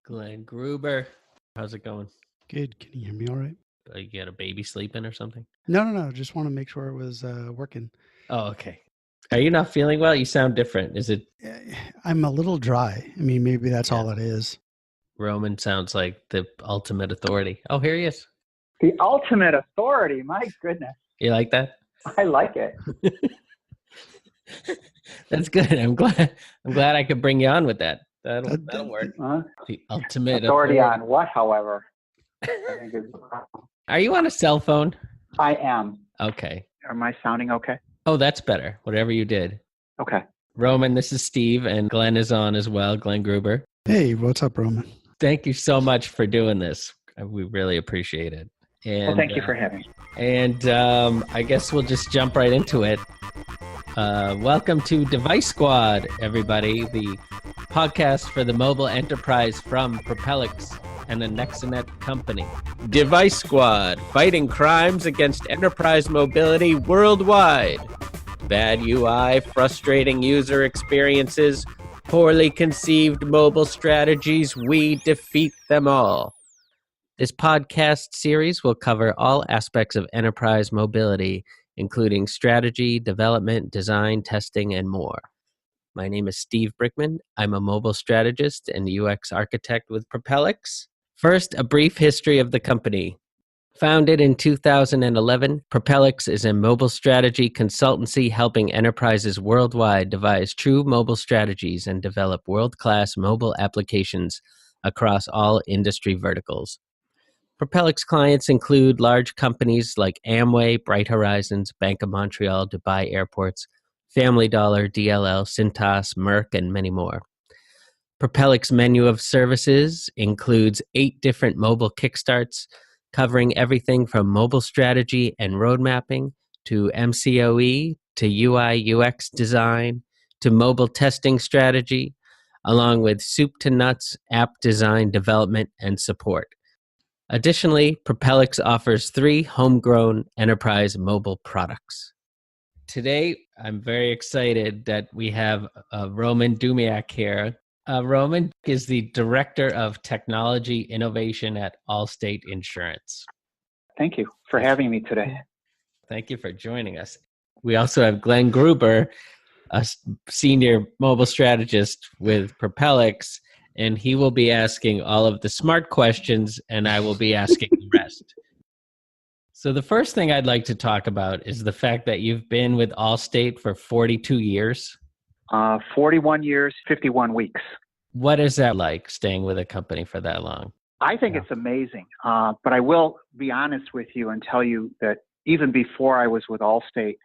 Glenn Gruber. How's it going? Good. Can you hear me all right? You got a baby sleeping or something? No. Just want to make sure it was working. Oh, okay. Are you not feeling well? You sound different. Is it? I'm a little dry. I mean, maybe that's all it is. Roman sounds like the ultimate authority. Oh, here he is. The ultimate authority. My goodness. You like that? I like it. That's good. I'm glad I could bring you on with that. That'll work. The ultimate authority on what, however? I think is the problem. Are you on a cell phone? I am. Okay. Am I sounding okay? Oh, that's better. Whatever you did. Okay. Roman, this is Steve, and Glenn is on as well, Glenn Gruber. Hey, what's up, Roman? Thank you so much for doing this. We really appreciate it. And, well, thank you for having me. And I guess we'll just jump right into it. Welcome to Device Squad, everybody, the podcast for the mobile enterprise from Propelics and the Nexanet company. Device Squad, fighting crimes against enterprise mobility worldwide. Bad UI, frustrating user experiences, poorly conceived mobile strategies, we defeat them all. This podcast series will cover all aspects of enterprise mobility, including strategy, development, design, testing, and more. My name is Steve Brickman. I'm a mobile strategist and UX architect with Propelics. First, a brief history of the company. Founded in 2011, Propelics is a mobile strategy consultancy helping enterprises worldwide devise true mobile strategies and develop world-class mobile applications across all industry verticals. Propelics clients include large companies like Amway, Bright Horizons, Bank of Montreal, Dubai Airports, Family Dollar, DLL, Cintas, Merck, and many more. Propelics' menu of services includes 8 different mobile kickstarts, covering everything from mobile strategy and road mapping to MCOE to UI UX design to mobile testing strategy, along with soup to nuts app design development and support. Additionally, Propelics offers 3 homegrown enterprise mobile products. Today, I'm very excited that we have Roman Dumiak here. Roman is the Director of Technology Innovation at Allstate Insurance. Thank you for having me today. Thank you for joining us. We also have Glenn Gruber, a Senior Mobile Strategist with Propelics, and he will be asking all of the smart questions, and I will be asking the rest. So the first thing I'd like to talk about is the fact that you've been with Allstate for 42 years. 41 years, 51 weeks. What is that like, staying with a company for that long? I think it's amazing. But I will be honest with you and tell you that even before I was with Allstate,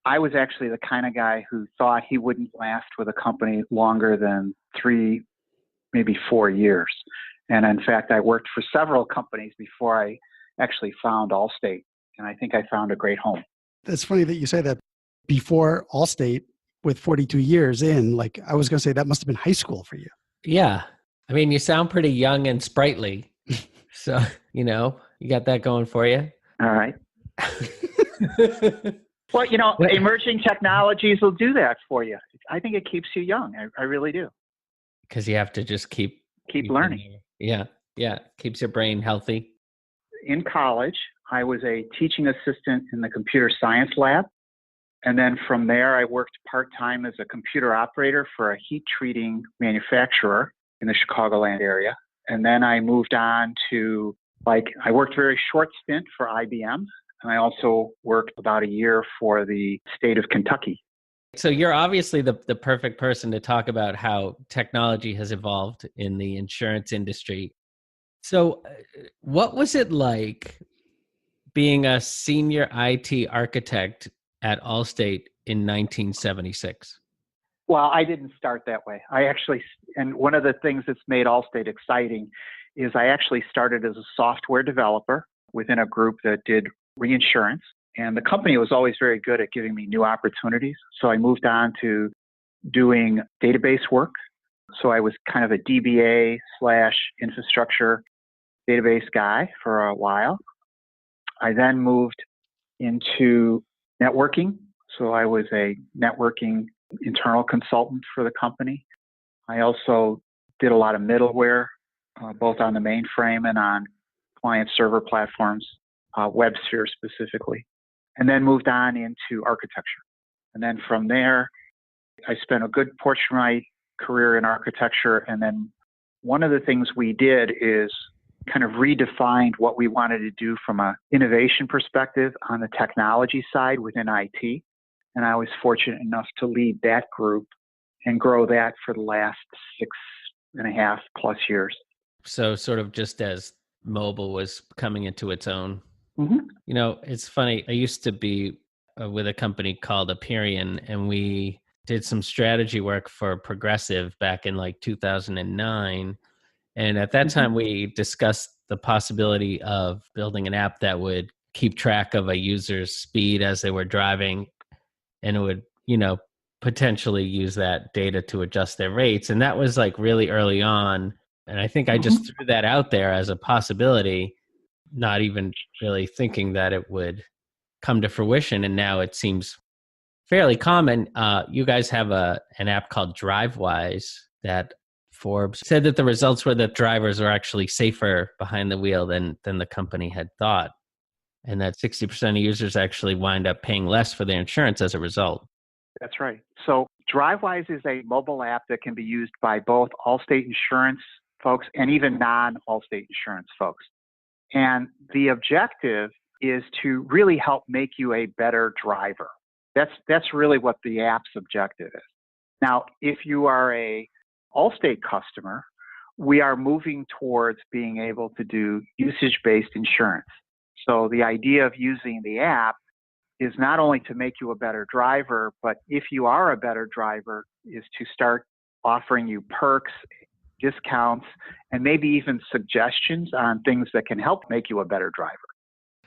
I was actually the kind of guy who thought he wouldn't last with a company longer than 3, maybe 4 years. And in fact, I worked for several companies before I actually found Allstate. And I think I found a great home. That's funny that you say that. Before Allstate, with 42 years in, like I was going to say, that must have been high school for you. Yeah. I mean, you sound pretty young and sprightly. So, you got that going for you. All right. Well, emerging technologies will do that for you. I think it keeps you young. I really do. Because you have to just keep learning. Yeah. Keeps your brain healthy. In college, I was a teaching assistant in the computer science lab. And then from there, I worked part-time as a computer operator for a heat treating manufacturer in the Chicagoland area. And then I moved on to, I worked a very short stint for IBM. And I also worked about a year for the state of Kentucky. So you're obviously the perfect person to talk about how technology has evolved in the insurance industry. So what was it like being a senior IT architect at Allstate in 1976? Well, I didn't start that way. And one of the things that's made Allstate exciting is I actually started as a software developer within a group that did reinsurance. And the company was always very good at giving me new opportunities. So I moved on to doing database work. So I was kind of a DBA/infrastructure database guy for a while. I then moved into networking. So I was a networking internal consultant for the company. I also did a lot of middleware both on the mainframe and on client server platforms, WebSphere specifically, and then moved on into architecture. And then from there, I spent a good portion of my career in architecture. And then one of the things we did is kind of redefined what we wanted to do from an innovation perspective on the technology side within IT. And I was fortunate enough to lead that group and grow that for the last 6.5+ years. So sort of just as mobile was coming into its own. Mm-hmm. You know, it's funny. I used to be with a company called Aperion, and we did some strategy work for Progressive back in like 2009. And at that time, we discussed the possibility of building an app that would keep track of a user's speed as they were driving, and it would, you know, potentially use that data to adjust their rates. And that was like really early on. And I think I just threw that out there as a possibility, not even really thinking that it would come to fruition. And now it seems fairly common. You guys have an app called DriveWise that Forbes said that the results were that drivers are actually safer behind the wheel than the company had thought, and that 60% of users actually wind up paying less for their insurance as a result. That's right. So DriveWise is a mobile app that can be used by both Allstate Insurance folks and even non-Allstate Insurance folks. And the objective is to really help make you a better driver. That's really what the app's objective is. Now, if you are a Allstate customer, we are moving towards being able to do usage-based insurance. So the idea of using the app is not only to make you a better driver, but if you are a better driver, is to start offering you perks, discounts, and maybe even suggestions on things that can help make you a better driver.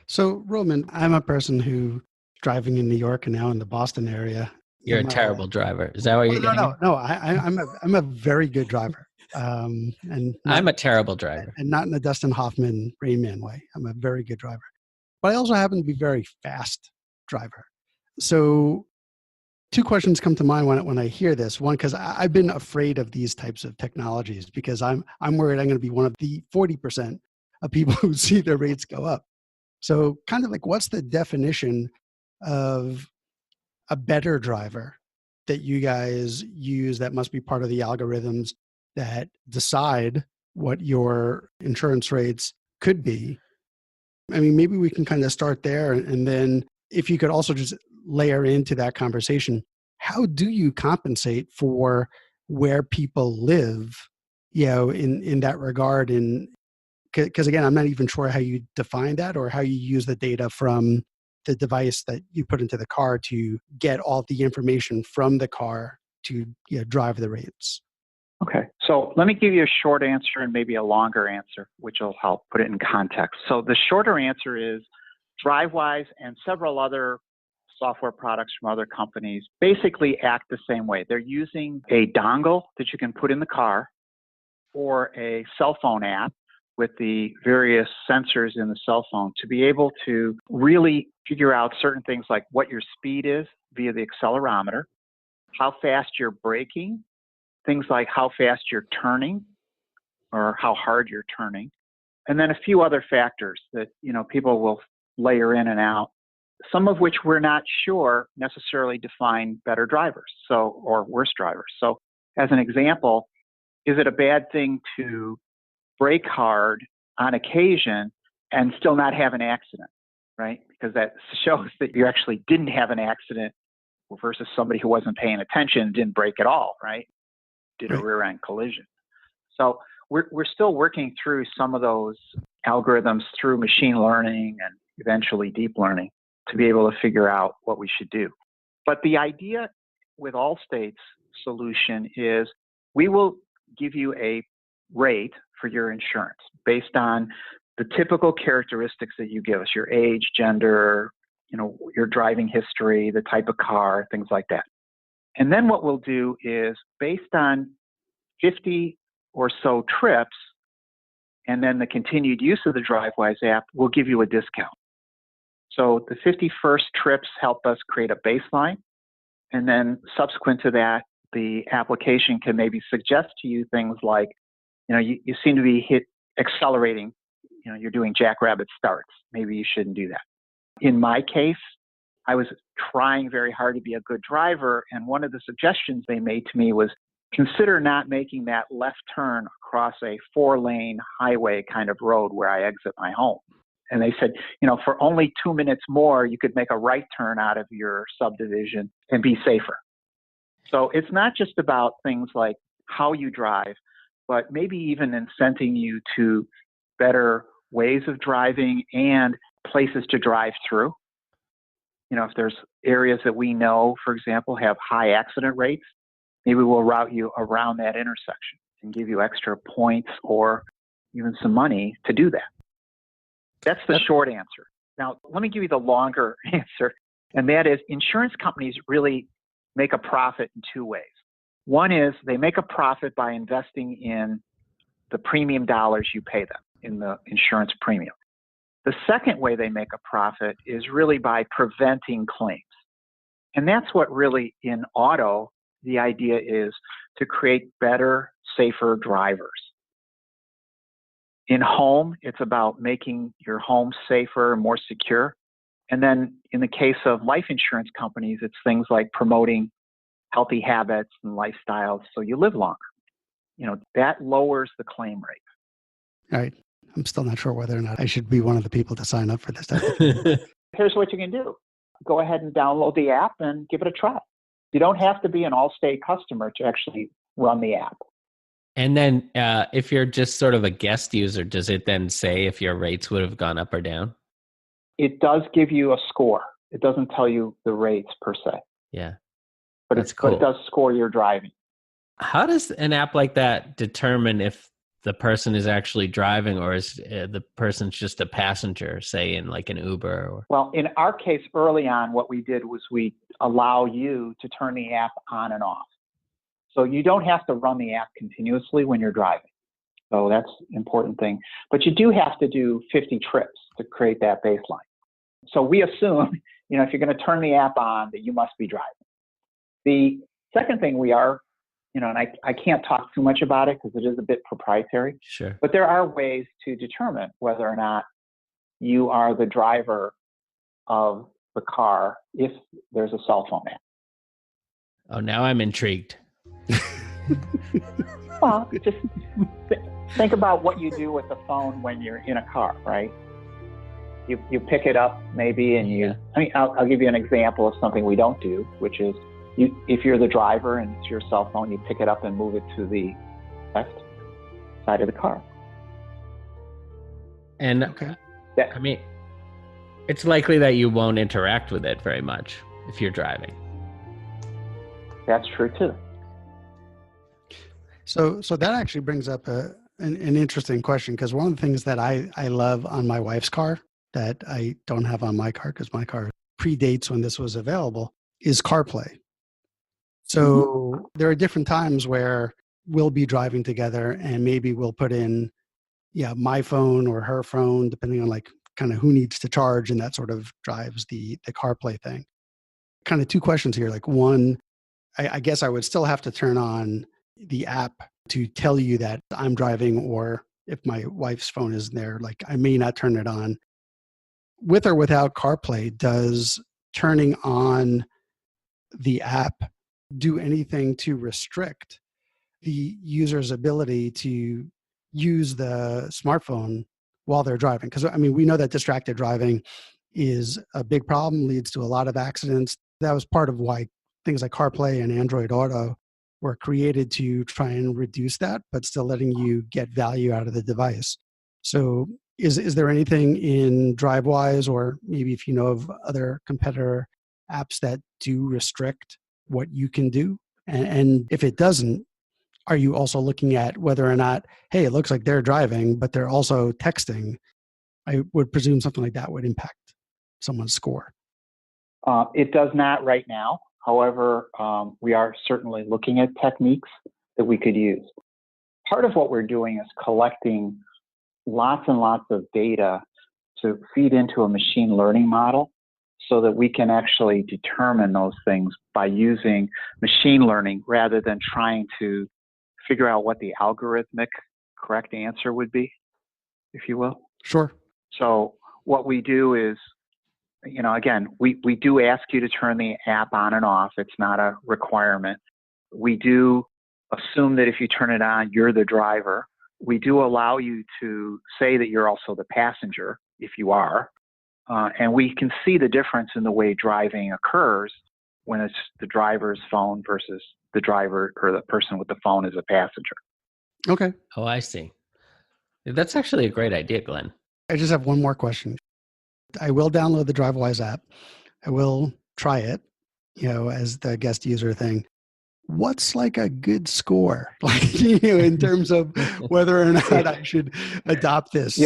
So, Roman, I'm a person who driving in New York and now in the Boston area. You're a terrible driver. Is that what you're getting at? No. I'm a very good driver. And I'm a terrible driver. And not in the Dustin Hoffman Rain Man way. I'm a very good driver. But I also happen to be a very fast driver. So two questions come to mind when I hear this. One, because I've been afraid of these types of technologies because I'm worried I'm going to be one of the 40% of people who see their rates go up. So kind of like, what's the definition of a better driver that you guys use that must be part of the algorithms that decide what your insurance rates could be? I mean, maybe we can kind of start there. And then if you could also just layer into that conversation, how do you compensate for where people live, you know, in that regard? And because again, I'm not even sure how you define that or how you use the data from the device that you put into the car to get all the information from the car to, you know, drive the rates. Okay, so let me give you a short answer and maybe a longer answer, which will help put it in context. So the shorter answer is DriveWise and several other software products from other companies basically act the same way. They're using a dongle that you can put in the car or a cell phone app with the various sensors in the cell phone to be able to really figure out certain things like what your speed is via the accelerometer, how fast you're braking, things like how fast you're turning or how hard you're turning, and then a few other factors that, you know, people will layer in and out, some of which we're not sure necessarily define better drivers, or worse drivers. So as an example, is it a bad thing to brake hard on occasion and still not have an accident, right? Because that shows that you actually didn't have an accident versus somebody who wasn't paying attention, didn't brake at all, right? Did a rear end collision. So we're still working through some of those algorithms through machine learning and eventually deep learning to be able to figure out what we should do. But the idea with Allstate's solution is we will give you a rate for your insurance based on the typical characteristics that you give us, your age, gender, you know, your driving history, the type of car, things like that. And then what we'll do is based on 50 or so trips and then the continued use of the DriveWise app, we'll give you a discount. So the 51st trips help us create a baseline. And then subsequent to that, the application can maybe suggest to you things like, you know, you seem to be accelerating, you're doing jackrabbit starts. Maybe you shouldn't do that. In my case, I was trying very hard to be a good driver, and one of the suggestions they made to me was consider not making that left turn across a 4-lane highway kind of road where I exit my home. And they said, for only 2 minutes more, you could make a right turn out of your subdivision and be safer. So it's not just about things like how you drive, but maybe even incenting you to better ways of driving and places to drive through. If there's areas that we know, for example, have high accident rates, maybe we'll route you around that intersection and give you extra points or even some money to do that. That's the short answer. Now, let me give you the longer answer, and that is insurance companies really make a profit in 2 ways. One is they make a profit by investing in the premium dollars you pay them in the insurance premium. The second way they make a profit is really by preventing claims. And that's what really in auto, the idea is to create better, safer drivers. In home, it's about making your home safer and more secure. And then in the case of life insurance companies, it's things like promoting healthy habits and lifestyles so you live longer. That lowers the claim rate. All right. I'm still not sure whether or not I should be one of the people to sign up for this type of thing. Here's what you can do. Go ahead and download the app and give it a try. You don't have to be an Allstate customer to actually run the app. And then if you're just sort of a guest user, does it then say if your rates would have gone up or down? It does give you a score. It doesn't tell you the rates per se. Yeah. But That's cool. But it does score your driving. How does an app like that determine if the person is actually driving or is the person's just a passenger, say in like an Uber? Or... Well, in our case, early on, what we did was we allow you to turn the app on and off. So you don't have to run the app continuously when you're driving. So that's an important thing. But you do have to do 50 trips to create that baseline. So we assume, if you're going to turn the app on, that you must be driving. The second thing we are, and I can't talk too much about it because it is a bit proprietary. Sure. But there are ways to determine whether or not you are the driver of the car if there's a cell phone app. Oh, now I'm intrigued. Well, just think about what you do with the phone when you're in a car, right? You pick it up maybe and I'll give you an example of something we don't do, which is if you're the driver and it's your cell phone, you pick it up and move it to the left side of the car. And it's likely that you won't interact with it very much if you're driving. That's true too. So that actually brings up an interesting question, because one of the things that I love on my wife's car that I don't have on my car, because my car predates when this was available, is CarPlay. So there are different times where we'll be driving together and maybe we'll put in, my phone or her phone, depending on like kind of who needs to charge, and that sort of drives the CarPlay thing. Kind of 2 questions here. Like one, I guess I would still have to turn on the app to tell you that I'm driving, or if my wife's phone is there, like I may not turn it on. With or without CarPlay, does turning on the app do anything to restrict the user's ability to use the smartphone while they're driving? Because we know that distracted driving is a big problem, leads to a lot of accidents. That was part of why things like CarPlay and Android Auto were created, to try and reduce that, but still letting you get value out of the device. So is there anything in DriveWise, or maybe if you know of other competitor apps that do restrict what you can do? And if it doesn't, are you also looking at whether or not, hey, it looks like they're driving, but they're also texting? I would presume something like that would impact someone's score. It does not right now. However, we are certainly looking at techniques that we could use. Part of what we're doing is collecting lots and lots of data to feed into a machine learning model so that we can actually determine those things by using machine learning rather than trying to figure out what the algorithmic correct answer would be. if you will. Sure. So what we do is, again, we do ask you to turn the app on and off. It's not a requirement. We do assume that if you turn it on, you're the driver. We do allow you to say that you're also the passenger if you are. And we can see the difference in the way driving occurs when it's the driver's phone versus the driver or the person with the phone as a passenger. Okay. Oh, I see. That's actually a great idea, Glenn. I just have one more question. I will download the DriveWise app. I will try it, as the guest user thing. What's like a good score, in terms of whether or not I should adopt this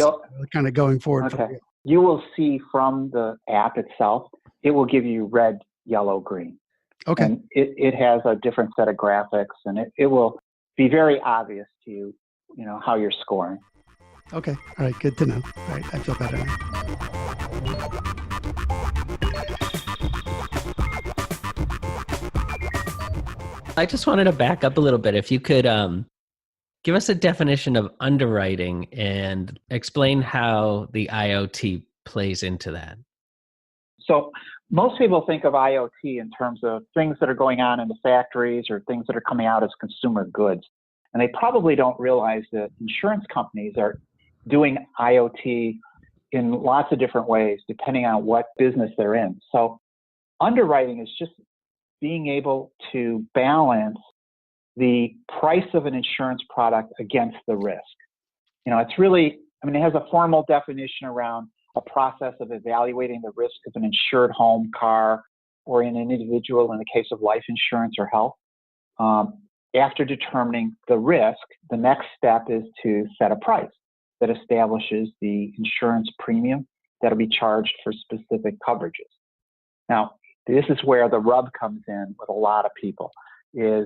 kind of going forward? Okay. You will see from the app itself, it will give you red, yellow, green. Okay. And it has a different set of graphics, and it will be very obvious to you, how you're scoring. Okay. All right. Good to know. All right. I feel better now. I just wanted to back up a little bit. If you could give us a definition of underwriting and explain how the IoT plays into that. So most people think of IoT in terms of things that are going on in the factories or things that are coming out as consumer goods. And they probably don't realize that insurance companies are doing IoT in lots of different ways, depending on what business they're in. So underwriting is just being able to balance the price of an insurance product against the risk. It's really, it has a formal definition around a process of evaluating the risk of an insured home, car, or in an individual in the case of life insurance or health. After determining the risk, the next step is to set a price that establishes the insurance premium that will be charged for specific coverages. Now, this is where the rub comes in with a lot of people, is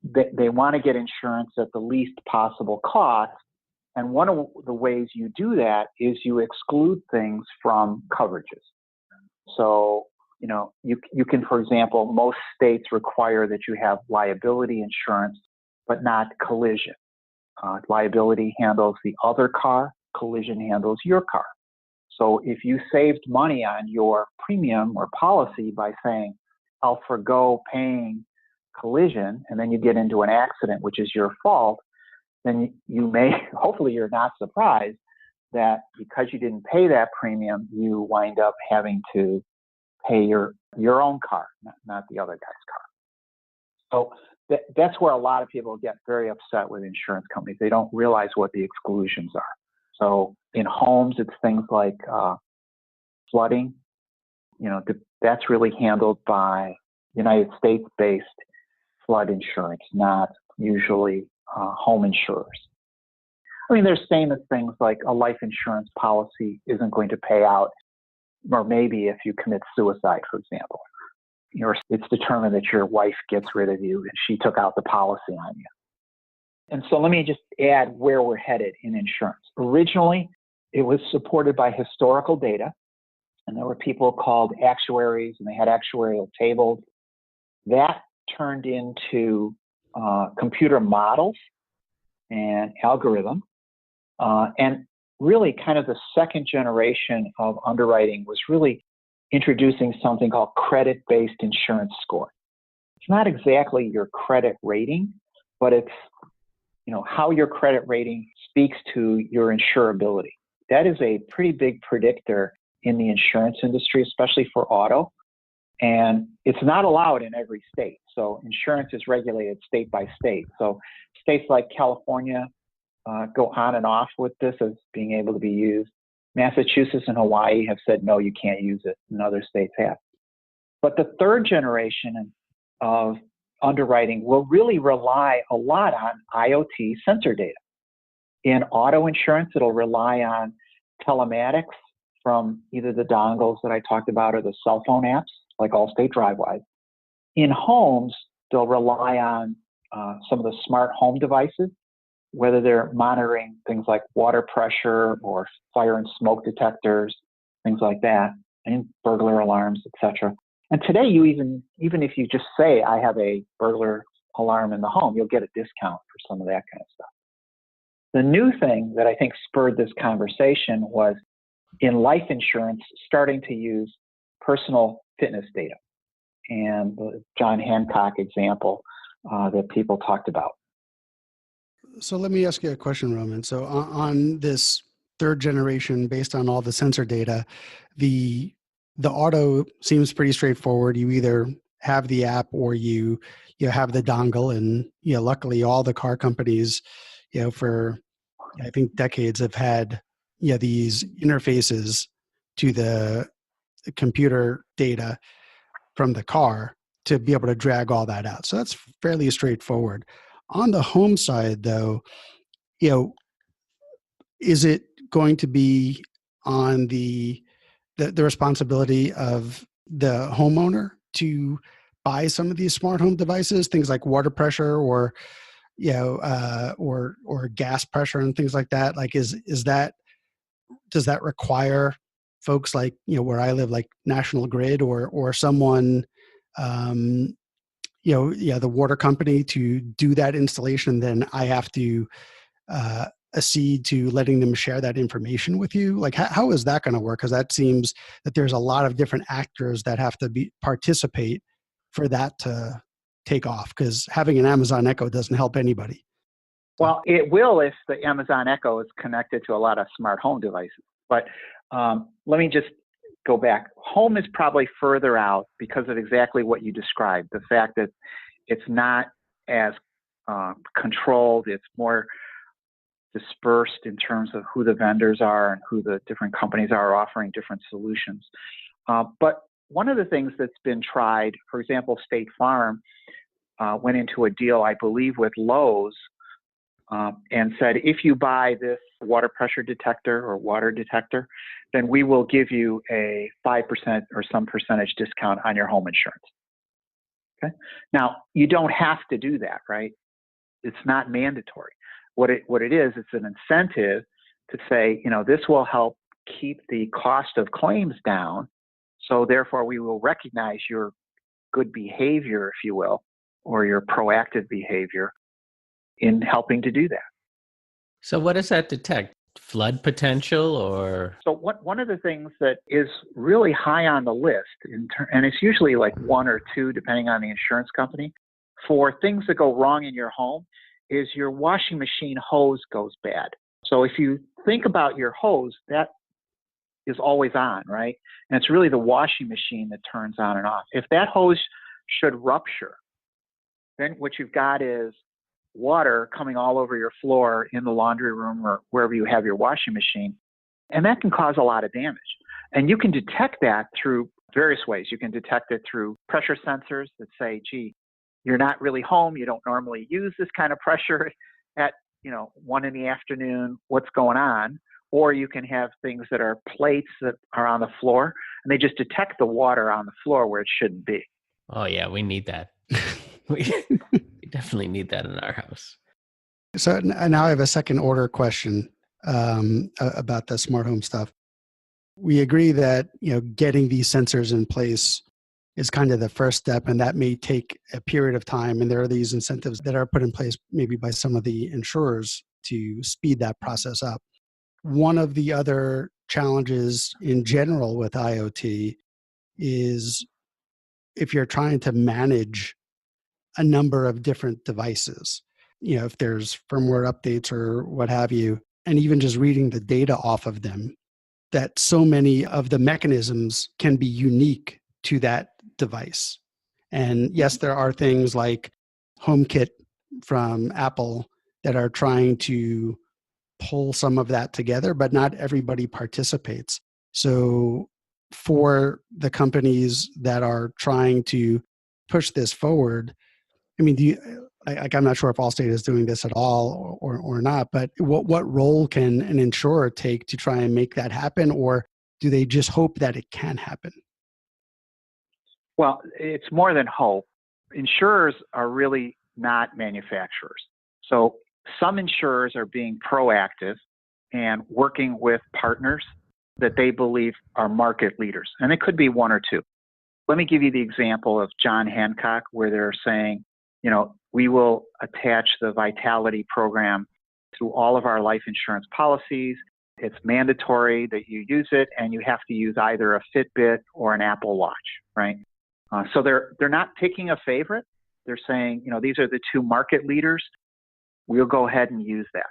they want to get insurance at the least possible cost. And one of the ways you do that is you exclude things from coverages. So, you can, for example, most states require that you have liability insurance, but not collision. Liability handles the other car, collision handles your car. So if you saved money on your premium or policy by saying, I'll forgo paying collision, and then you get into an accident, which is your fault, then you may, hopefully you're not surprised that because you didn't pay that premium, you wind up having to pay your own car, not the other guy's car. So that's where a lot of people get very upset with insurance companies. They don't realize what the exclusions are. So in homes, it's things like flooding. That's really handled by United States-based flood insurance, not usually home insurers. There's famous things like a life insurance policy isn't going to pay out, or maybe if you commit suicide, for example. It's determined that your wife gets rid of you and she took out the policy on you. And so let me just add where we're headed in insurance. Originally, it was supported by historical data, and there were people called actuaries, and they had actuarial tables. That turned into computer models and algorithm. And really kind of the second generation of underwriting was really introducing something called credit-based insurance score. It's not exactly your credit rating, but it's how your credit rating speaks to your insurability. That is a pretty big predictor in the insurance industry, especially for auto. And it's not allowed in every state. So insurance is regulated state by state. So states like California go on and off with this as being able to be used. Massachusetts and Hawaii have said, no, you can't use it, and other states have. But the third generation of underwriting will really rely a lot on IoT sensor data. In auto insurance, it'll rely on telematics from either the dongles that I talked about or the cell phone apps like Allstate DriveWise. In homes, they'll rely on some of the smart home devices, whether they're monitoring things like water pressure or fire and smoke detectors, things like that, and burglar alarms, etc. And today, you even if you just say, I have a burglar alarm in the home, you'll get a discount for some of that kind of stuff. The new thing that I think spurred this conversation was in life insurance starting to use personal fitness data, and the John Hancock example that people talked about. So let me ask you a question, Roman. So on this third generation, based on all the sensor data, the auto seems pretty straightforward. You either have the app or you have the dongle, and luckily all the car companies, for I think decades have had these interfaces to the computer data from the car to be able to drag all that out. So that's fairly straightforward. On the home side, though, is it going to be on the responsibility of the homeowner to buy some of these smart home devices, things like water pressure or or gas pressure and things like that? Like, does that require folks like where I live, like National Grid or someone, the water company to do that installation? Then I have to accede to letting them share that information with you. Like, how is that going to work? Because that seems that there's a lot of different actors that have to participate for that to take off. Because having an Amazon Echo doesn't help anybody. Well, it will if the Amazon Echo is connected to a lot of smart home devices. But let me just go back. Home is probably further out because of exactly what you described. The fact that it's not as controlled, it's more dispersed in terms of who the vendors are and who the different companies are offering different solutions. But one of the things that's been tried, for example, State Farm went into a deal, I believe, with Lowe's and said, if you buy this water pressure detector or water detector, then we will give you a 5% or some percentage discount on your home insurance. Okay. Now, you don't have to do that, right? It's not mandatory. What it is, it's an incentive to say, this will help keep the cost of claims down. So therefore, we will recognize your good behavior, if you will, or your proactive behavior in helping to do that. So what does that detect? Flood potential or? So one of the things that is really high on the list, and it's usually like one or two, depending on the insurance company, for things that go wrong in your home, is your washing machine hose goes bad. So if you think about your hose, that is always on, right? And it's really the washing machine that turns on and off. If that hose should rupture, then what you've got is water coming all over your floor in the laundry room or wherever you have your washing machine. And that can cause a lot of damage. And you can detect that through various ways. You can detect it through pressure sensors that say, gee, you're not really home. You don't normally use this kind of pressure at 1 p.m. What's going on? Or you can have things that are plates that are on the floor, and they just detect the water on the floor where it shouldn't be. Oh yeah, we need that. We definitely need that in our house. So now I have a second order question about the smart home stuff. We agree that getting these sensors in place is kind of the first step, and that may take a period of time. And there are these incentives that are put in place maybe by some of the insurers to speed that process up. One of the other challenges in general with IoT is if you're trying to manage a number of different devices, if there's firmware updates or what have you, and even just reading the data off of them, that so many of the mechanisms can be unique to that device. And yes, there are things like HomeKit from Apple that are trying to pull some of that together, but not everybody participates. So for the companies that are trying to push this forward, I mean, I'm not sure if Allstate is doing this at all or not, but what role can an insurer take to try and make that happen? Or do they just hope that it can happen? Well, it's more than hope. Insurers are really not manufacturers. So some insurers are being proactive and working with partners that they believe are market leaders. And it could be one or two. Let me give you the example of John Hancock, where they're saying, we will attach the Vitality program through all of our life insurance policies. It's mandatory that you use it, and you have to use either a Fitbit or an Apple Watch, right? So they're not picking a favorite. They're saying, these are the two market leaders. We'll go ahead and use that.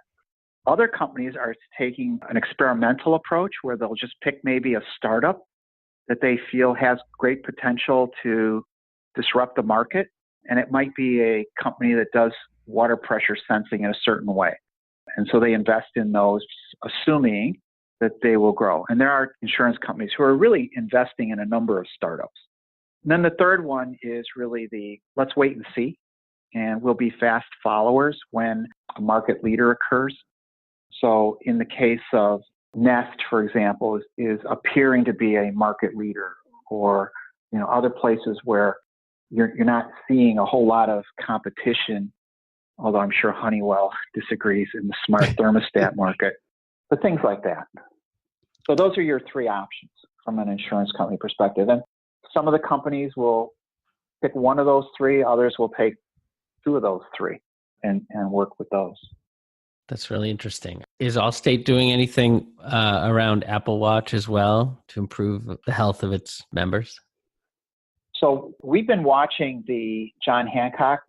Other companies are taking an experimental approach where they'll just pick maybe a startup that they feel has great potential to disrupt the market. And it might be a company that does water pressure sensing in a certain way. And so they invest in those, assuming that they will grow. And there are insurance companies who are really investing in a number of startups. And then the third one is really let's wait and see. And we'll be fast followers when a market leader occurs. So in the case of Nest, for example, is appearing to be a market leader, or other places where you're not seeing a whole lot of competition, although I'm sure Honeywell disagrees in the smart thermostat market, but things like that. So those are your three options from an insurance company perspective. And some of the companies will pick one of those three, others will take two of those three and work with those. That's really interesting. Is Allstate doing anything around Apple Watch as well to improve the health of its members? So we've been watching the John Hancock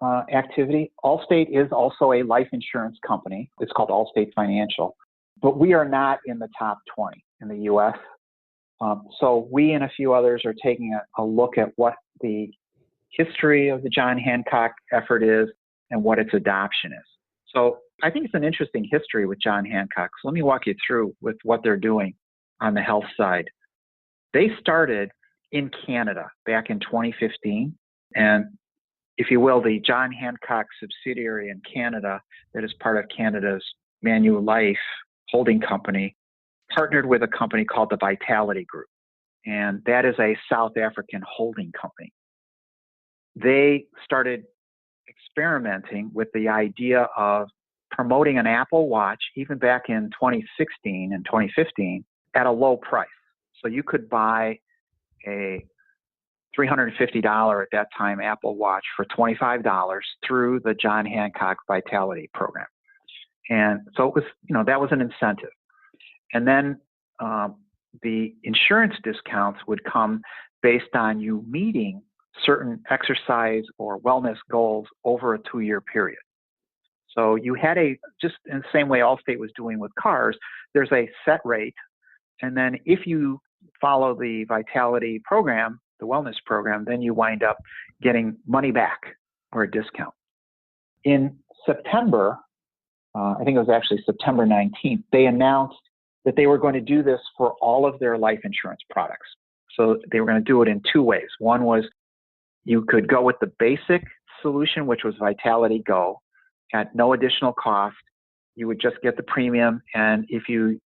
activity. Allstate is also a life insurance company. It's called Allstate Financial, but we are not in the top 20 in the U.S. So we and a few others are taking a look at what the history of the John Hancock effort is and what its adoption is. So I think it's an interesting history with John Hancock. So let me walk you through with what they're doing on the health side. They started in Canada back in 2015. And if you will, the John Hancock subsidiary in Canada that is part of Canada's Manulife holding company partnered with a company called the Vitality Group. And that is a South African holding company. They started experimenting with the idea of promoting an Apple Watch even back in 2016 and 2015 at a low price. So you could buy a $350 at that time Apple Watch for $25 through the John Hancock Vitality program. And so it was, that was an incentive. And then the insurance discounts would come based on you meeting certain exercise or wellness goals over a 2-year period. So you had just in the same way Allstate was doing with cars, there's a set rate. And then if you follow the Vitality program, the wellness program, then you wind up getting money back or a discount. In September, I think it was actually September 19th, they announced that they were going to do this for all of their life insurance products. So they were going to do it in two ways. One was you could go with the basic solution, which was Vitality Go, at no additional cost. You would just get the premium, and if you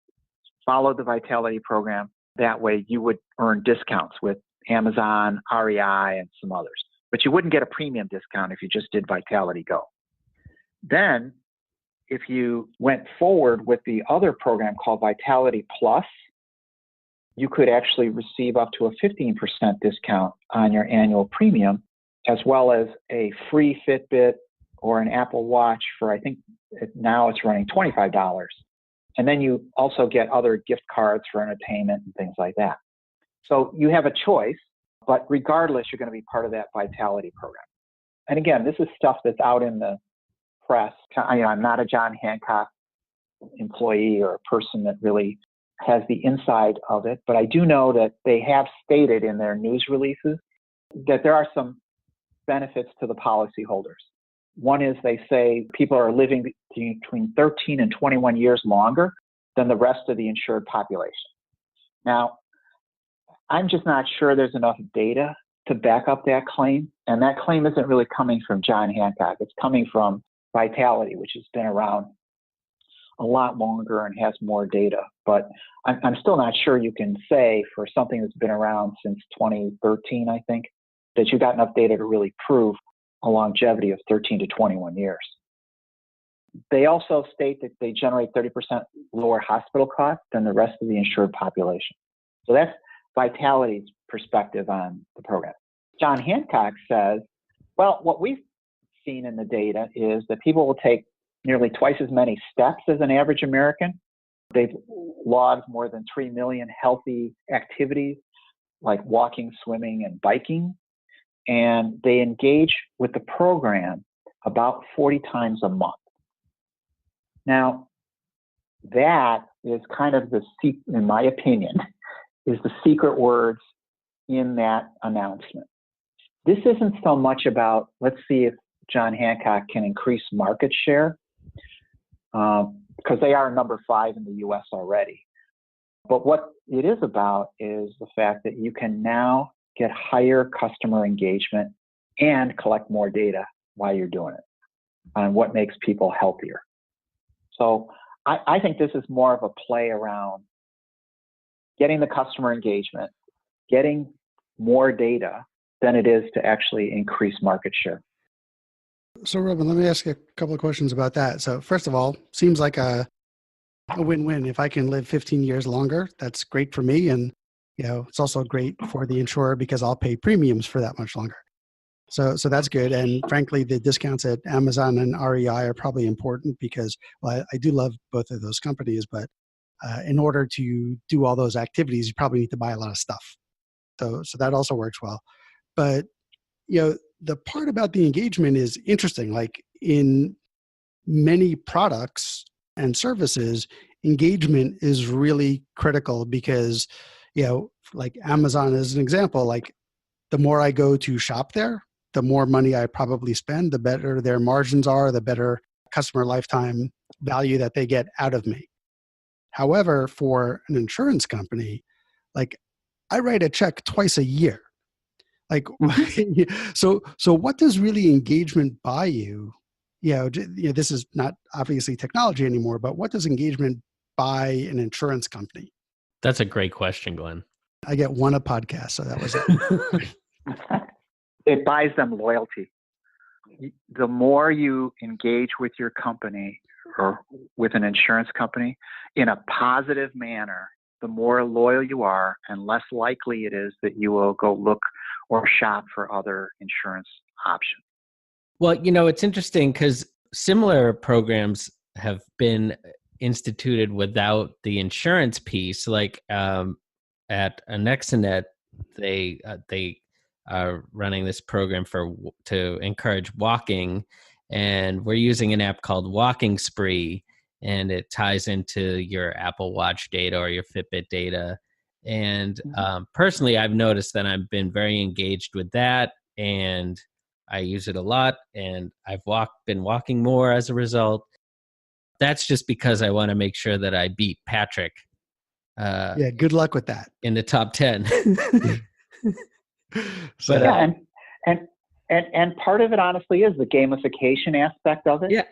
followed the Vitality program, that way you would earn discounts with Amazon, REI, and some others. But you wouldn't get a premium discount if you just did Vitality Go. Then, if you went forward with the other program called Vitality Plus, you could actually receive up to a 15% discount on your annual premium, as well as a free Fitbit or an Apple Watch for, I think now it's running $25. And then you also get other gift cards for entertainment and things like that. So you have a choice, but regardless, you're going to be part of that Vitality program. And again, this is stuff that's out in the press. I'm not a John Hancock employee or a person that really has the inside of it, but I do know that they have stated in their news releases that there are some benefits to the policyholders. One is they say people are living between 13 and 21 years longer than the rest of the insured population. Now, I'm just not sure there's enough data to back up that claim, and that claim isn't really coming from John Hancock. It's coming from Vitality, which has been around a lot longer and has more data. But I'm still not sure you can say for something that's been around since 2013, I think, that you got enough data to really prove a longevity of 13 to 21 years. They also state that they generate 30% lower hospital costs than the rest of the insured population. So that's Vitality's perspective on the program. John Hancock says, well, what we've seen in the data is that people will take nearly twice as many steps as an average American. They've logged more than 3 million healthy activities like walking, swimming, and biking. And they engage with the program about 40 times a month. Now, that is kind of in my opinion, is the secret words in that announcement. This isn't so much about, let's see if John Hancock can increase market share, because they are number 5 in the US already. But what it is about is the fact that you can now get higher customer engagement and collect more data while you're doing it on what makes people healthier. So I think this is more of a play around getting the customer engagement, getting more data than it is to actually increase market share. So, Roman, let me ask you a couple of questions about that. So, first of all, seems like a win-win. If I can live 15 years longer, that's great for me. And, it's also great for the insurer because I'll pay premiums for that much longer. So that's good. And frankly, the discounts at Amazon and REI are probably important because, well, I do love both of those companies, but in order to do all those activities, you probably need to buy a lot of stuff. So that also works well. But, the part about the engagement is interesting. Like in many products and services, engagement is really critical because, like Amazon as an example, like the more I go to shop there, the more money I probably spend, the better their margins are, the better customer lifetime value that they get out of me. However, for an insurance company, like I write a check twice a year. Like, so what does really engagement buy you? This is not obviously technology anymore, but what does engagement buy an insurance company? That's a great question, Glenn. I get one a podcast, so that was it. It buys them loyalty. The more you engage with your company or with an insurance company in a positive manner, the more loyal you are and less likely it is that you will go look or shop for other insurance options. Well, it's interesting because similar programs have been instituted without the insurance piece. Like at Anexinet, they are running this program to encourage walking, and we're using an app called Walking Spree, and it ties into your Apple Watch data or your Fitbit data. And personally, I've noticed that I've been very engaged with that, and I use it a lot, and I've been walking more as a result. That's just because I want to make sure that I beat Patrick. Yeah, good luck with that. In the top 10. But yeah, and part of it honestly is the gamification aspect of it. Yeah.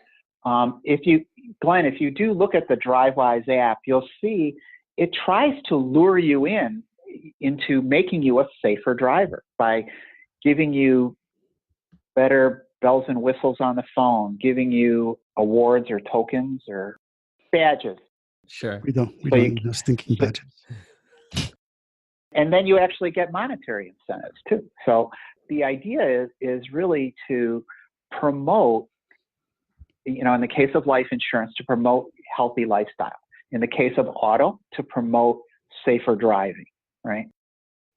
Glenn, if you do look at the DriveWise app, you'll see it tries to lure you into making you a safer driver by giving you better bells and whistles on the phone, giving you awards or tokens or badges. Sure. We don't need no stinking badges. And then you actually get monetary incentives too. So the idea is really to promote, in the case of life insurance, to promote healthy lifestyle. In the case of auto, to promote safer driving, right?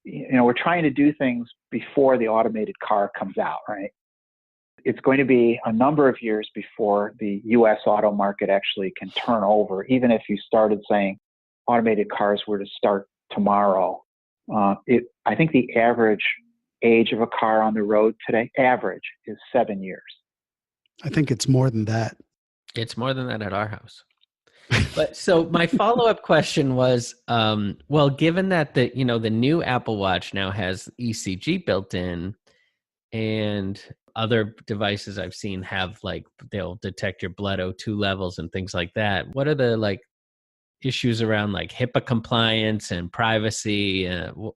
We're trying to do things before the automated car comes out, right? It's going to be a number of years before the U.S. auto market actually can turn over, even if you started saying automated cars were to start tomorrow. I think the average age of a car on the road today, average, is 7 years. I think it's more than that. It's more than that at our house. But so my follow-up question was, given that the new Apple Watch now has ECG built in, and other devices I've seen have they'll detect your blood O2 levels and things like that. What are the issues around HIPAA compliance and privacy?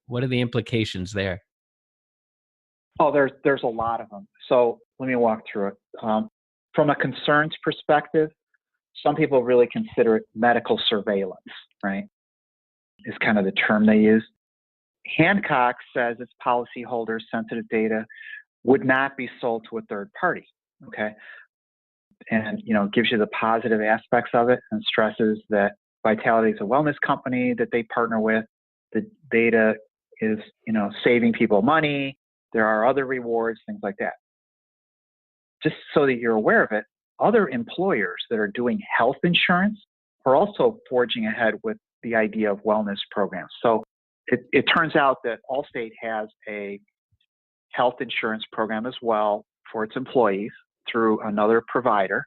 What are the implications there? Oh, there's a lot of them. So let me walk through it. From a concerns perspective, some people really consider it medical surveillance, right? Is kind of the term they use. Hancock says its policyholders' sensitive data would not be sold to a third party, okay? and, gives you the positive aspects of it and stresses that Vitality is a wellness company that they partner with. The data is, saving people money. There are other rewards, things like that. Just so that you're aware of it, other employers that are doing health insurance are also forging ahead with the idea of wellness programs. So it turns out that Allstate has a health insurance program as well for its employees through another provider.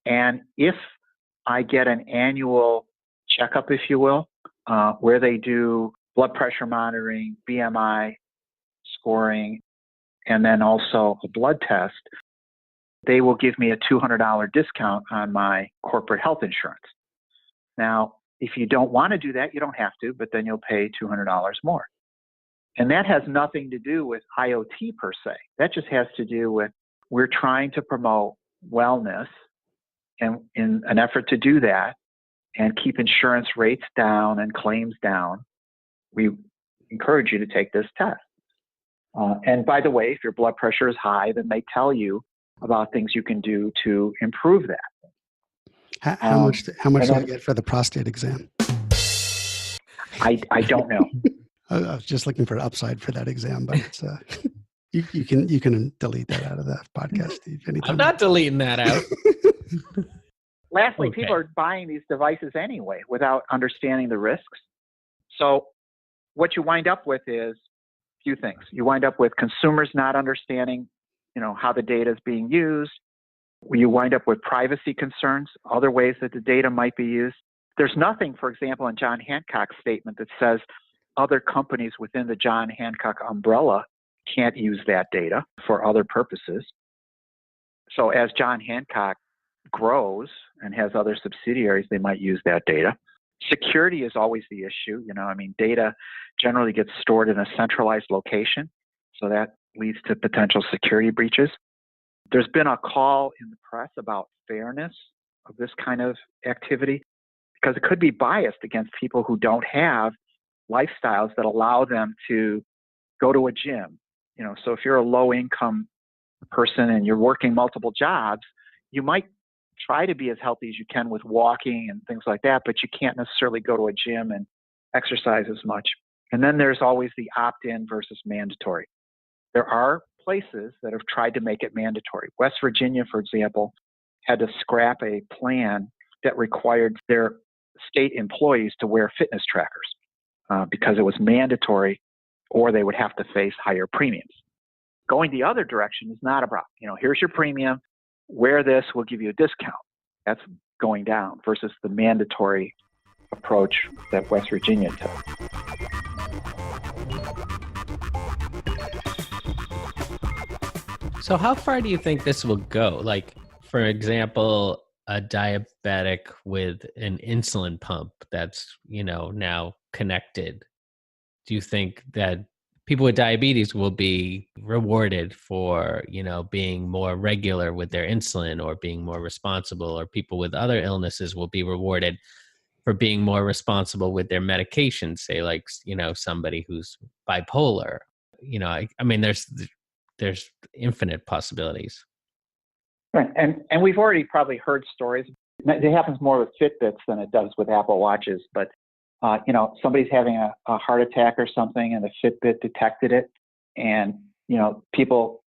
And if I get an annual checkup, if you will, where they do blood pressure monitoring, BMI scoring, and then also a blood test, they will give me a $200 discount on my corporate health insurance. Now, if you don't want to do that, you don't have to, but then you'll pay $200 more. And that has nothing to do with IoT per se. That just has to do with we're trying to promote wellness, and in an effort to do that and keep insurance rates down and claims down, we encourage you to take this test. And by the way, if your blood pressure is high, then they tell you about things you can do to improve that. How much do I get for the prostate exam? I don't know. I was just looking for an upside for that exam, but it's you can delete that out of the podcast, Steve. Anytime. I'm not deleting that out. Lastly, Okay. people are buying these devices anyway without understanding the risks. So what you wind up with is a few things. You wind up with consumers not understanding, how the data is being used. You wind up with privacy concerns, other ways that the data might be used. There's nothing, for example, in John Hancock's statement that says other companies within the John Hancock umbrella can't use that data for other purposes. So as John Hancock grows and has other subsidiaries, they might use that data. Security is always the issue. Data generally gets stored in a centralized location, so that leads to potential security breaches. There's been a call in the press about fairness of this kind of activity because it could be biased against people who don't have lifestyles that allow them to go to a gym. So if you're a low-income person and you're working multiple jobs, you might try to be as healthy as you can with walking and things like that, but you can't necessarily go to a gym and exercise as much. And then there's always the opt-in versus mandatory. There are places that have tried to make it mandatory. West Virginia, for example, had to scrap a plan that required their state employees to wear fitness trackers because it was mandatory, or they would have to face higher premiums. Going the other direction is not a problem. Here's your premium. Wear this, we'll give you a discount. That's going down versus the mandatory approach that West Virginia took. So how far do you think this will go? Like, for example, a diabetic with an insulin pump that's, now connected. Do you think that people with diabetes will be rewarded for, being more regular with their insulin or being more responsible, or people with other illnesses will be rewarded for being more responsible with their medications, say like, somebody who's bipolar? There's infinite possibilities. Right. And we've already probably heard stories. It happens more with Fitbits than it does with Apple Watches, but somebody's having a heart attack or something and the Fitbit detected it. And, people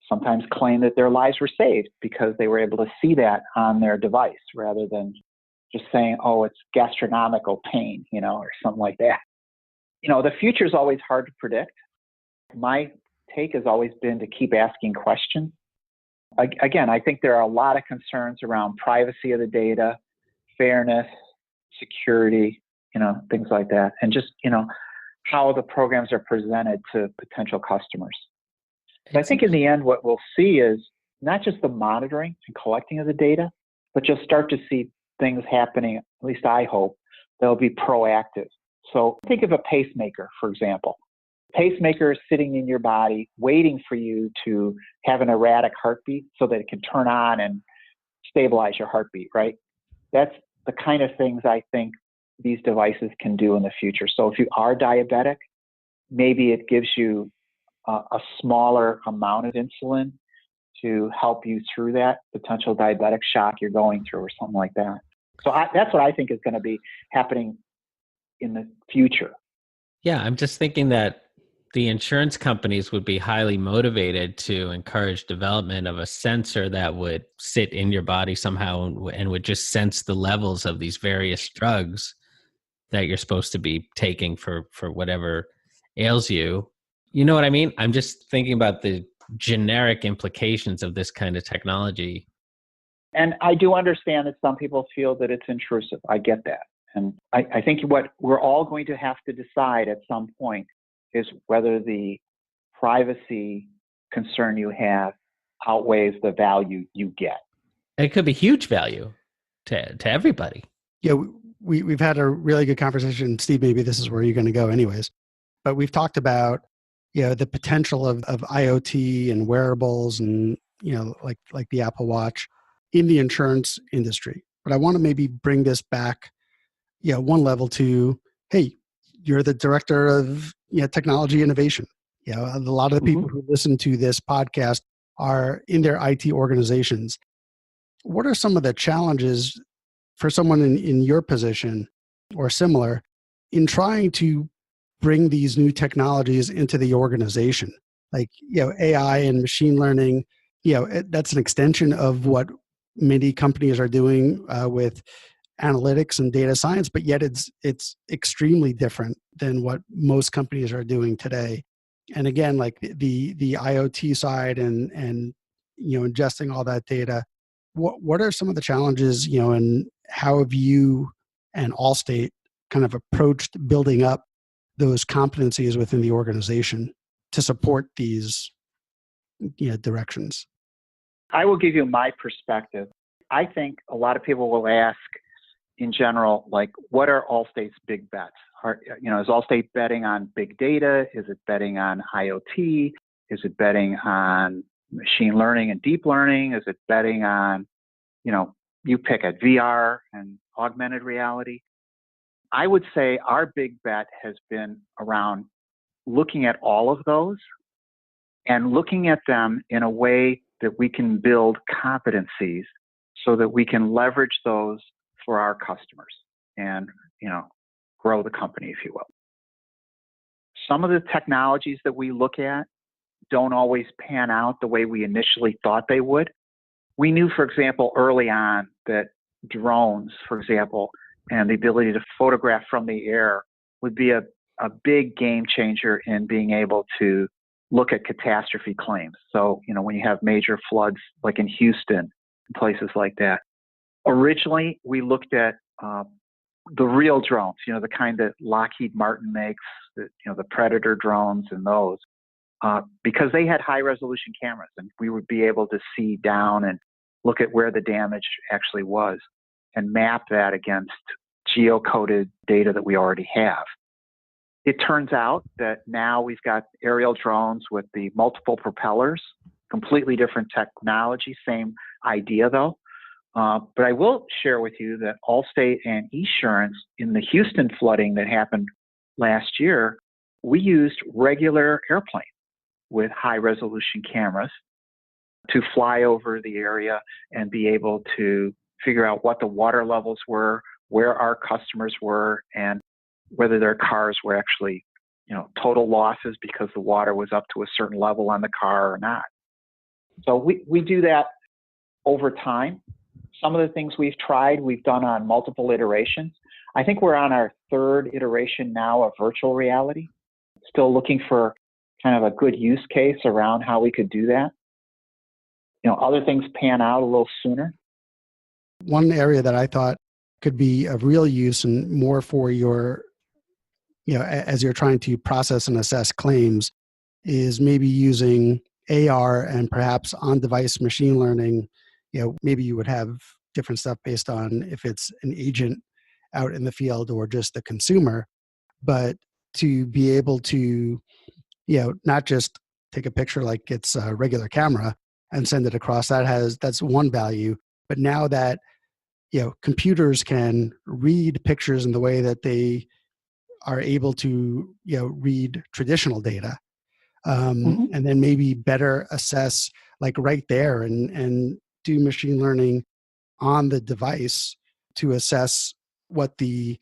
sometimes claim that their lives were saved because they were able to see that on their device rather than just saying, oh, it's gastronomical pain, or something like that. The future is always hard to predict. My take has always been to keep asking questions. Again, I think there are a lot of concerns around privacy of the data, fairness, security, things like that, and just, how the programs are presented to potential customers. But I think in the end, what we'll see is not just the monitoring and collecting of the data, but you'll start to see things happening, at least I hope, that'll be proactive. So think of a pacemaker, for example. Pacemaker is sitting in your body, waiting for you to have an erratic heartbeat so that it can turn on and stabilize your heartbeat, right? That's the kind of things I think these devices can do in the future. So if you are diabetic, maybe it gives you a smaller amount of insulin to help you through that potential diabetic shock you're going through or something like that. So that's what I think is going to be happening in the future. Yeah, I'm just thinking that the insurance companies would be highly motivated to encourage development of a sensor that would sit in your body somehow and would just sense the levels of these various drugs that you're supposed to be taking for whatever ails you. You know what I mean? I'm just thinking about the generic implications of this kind of technology. And I do understand that some people feel that it's intrusive. I get that. And I think what we're all going to have to decide at some point is whether the privacy concern you have outweighs the value you get. It could be huge value to everybody. Yeah, we've had a really good conversation. Steve, maybe this is where you're going to go anyways. But we've talked about, the potential of IoT and wearables and, like the Apple Watch in the insurance industry. But I want to maybe bring this back, one level to, hey, you're the director of technology innovation. A lot of the people who listen to this podcast are in their IT organizations. What are some of the challenges for someone in your position or similar in trying to bring these new technologies into the organization? Like, AI and machine learning, that's an extension of what many companies are doing with analytics and data science, but yet it's extremely different than what most companies are doing today. And again, like the IoT side and ingesting all that data, what are some of the challenges, and how have you and Allstate kind of approached building up those competencies within the organization to support these directions? I will give you my perspective. I think a lot of people will ask in general, like, what are Allstate's big bets? Is Allstate betting on big data? Is it betting on IoT? Is it betting on machine learning and deep learning? Is it betting on, you pick it, VR and augmented reality? I would say our big bet has been around looking at all of those and looking at them in a way that we can build competencies so that we can leverage those for our customers and, grow the company, if you will. Some of the technologies that we look at don't always pan out the way we initially thought they would. We knew, for example, early on that drones, for example, and the ability to photograph from the air would be a big game changer in being able to look at catastrophe claims. So, when you have major floods like in Houston and places like that. Originally, we looked at the real drones, the kind that Lockheed Martin makes, the Predator drones and those, because they had high resolution cameras and we would be able to see down and look at where the damage actually was and map that against geocoded data that we already have. It turns out that now we've got aerial drones with the multiple propellers, completely different technology, same idea though. But I will share with you that Allstate and Esurance in the Houston flooding that happened last year, we used regular airplanes with high resolution cameras to fly over the area and be able to figure out what the water levels were, where our customers were, and whether their cars were actually, total losses because the water was up to a certain level on the car or not. So we do that over time. Some of the things we've tried, we've done on multiple iterations. I think we're on our third iteration now of virtual reality. Still looking for kind of a good use case around how we could do that. Other things pan out a little sooner. One area that I thought could be of real use and more for your, as you're trying to process and assess claims, is maybe using AR and perhaps on-device machine learning. Maybe you would have different stuff based on if it's an agent out in the field or just the consumer, but to be able to, not just take a picture like it's a regular camera and send it across. That's one value. But now that, computers can read pictures in the way that they are able to, read traditional data, and then maybe better assess like right there and do machine learning on the device to assess what the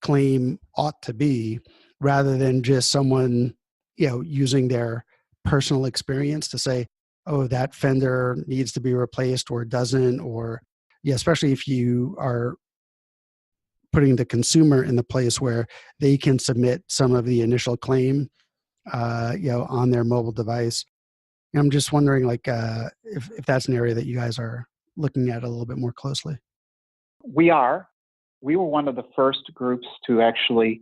claim ought to be, rather than just someone, using their personal experience to say, oh, that fender needs to be replaced or doesn't, or especially if you are putting the consumer in the place where they can submit some of the initial claim, on their mobile device. I'm just wondering, like, if that's an area that you guys are looking at a little bit more closely. We were one of the first groups to actually